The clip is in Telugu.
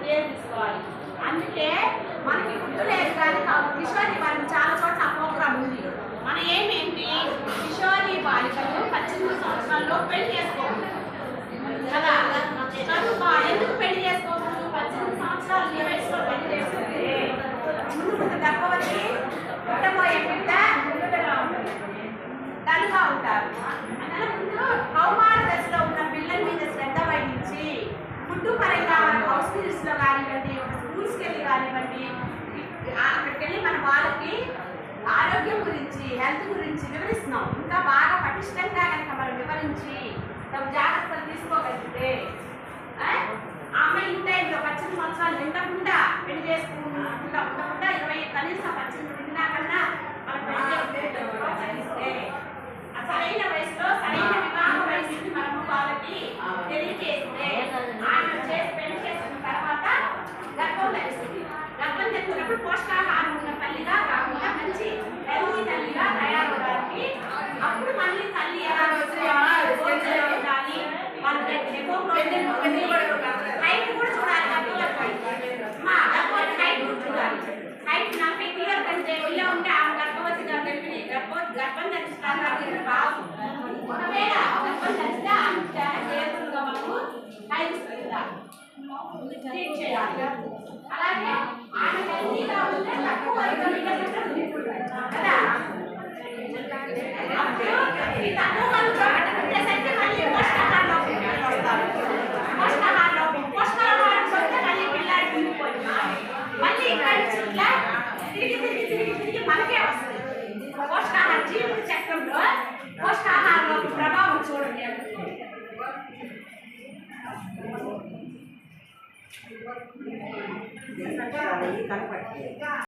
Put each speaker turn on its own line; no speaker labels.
కేర్ తీసుకోవాలి. అందుకే మనకి ఫుడ్ లేదు కానీ కిషోరి బాలిక చాలా చోట్ల ఆ ప్రోగ్రామ్ ఉంది. మన ఏమేంటి, కిషోరి బాలికలు 18 సంవత్సరాల్లో పెళ్లి చేసుకోవాలి కదా. ఎందుకు పెళ్లి చేసుకోవాలి? 18 సంవత్సరాలు ఈ వయసులో పెళ్లి చేసుకుంటే ముందు గర్భవతి పుట్టబోయే బిడ్డ డల్గా ఉంటారు. అందువల్ల ముందు కౌమార దశలో ఉన్న పిల్లల మీద శ్రద్ధ వహించి ఫుడ్ పరంగా మన హౌస్ లో కానివ్వండి, స్కూల్స్కి వెళ్ళి కానివ్వండి, అక్కడికి వెళ్ళి మన వాళ్ళకి ఆరోగ్యం గురించి, హెల్త్ గురించి వివరిస్తున్నాం. ఇంకా బాగా పటిష్టంగా కనుక మనం వివరించి తమ జాగ్రత్తలు తీసుకోగలిగితే ఆమె ఇంత 18 సంవత్సరాలు నిండకుండా పెళ్లి చేసుకుంటా ఉండకుండా 20 కనీసం 18 నిండినా కన్నా మనం పెళ్లి ప్రోత్సహిస్తే సరైన వయసులో సరైన వివాహ వయసుని మనము వాళ్ళకి తెలియజేస్తే ఆమె పెళ్లి చేసుకున్న తర్వాత గర్భం ధరిస్తుంది. గర్భం తెచ్చినప్పుడు పోషకాహారం ఉన్న తల్లిగా కాకుండా మంచి హెల్తీ తల్లిగా తయారవడానికి అప్పుడు మళ్ళీ తల్లి ఎలా ఉండాలి, వాళ్ళకి హైట్ కూడా చూడాలి. గర్భవతి హైట్ కూడా చూడాలి. హైట్ 40 కిలోల కంటే ఒళ్ళో ఉంటే ఆ గర్భవతిగా గర్భిణి గర్భం ధరిస్తాను బాగు. ఒకవేళ గర్భం ధరిస్తే అంత కేర్ఫుల్గా మనకు ట్రీట్ చేయాలి. అలాగే ఆమె హెల్తీగా ఉంటే తక్కువ కదా. అప్పుడు ఈ తక్కువ ఉండేసరికి మళ్ళీ పోషకాహారం వస్తే మళ్ళీ పిల్లాడి ముందుకొని మళ్ళీ ఇక్కడ ఇట్లా తిరిగి మనకే వస్తుంది. పోషకాహార జీవిత చక్రంలో పోషకాహారంలో ప్రభావం చూడండి. కనపడి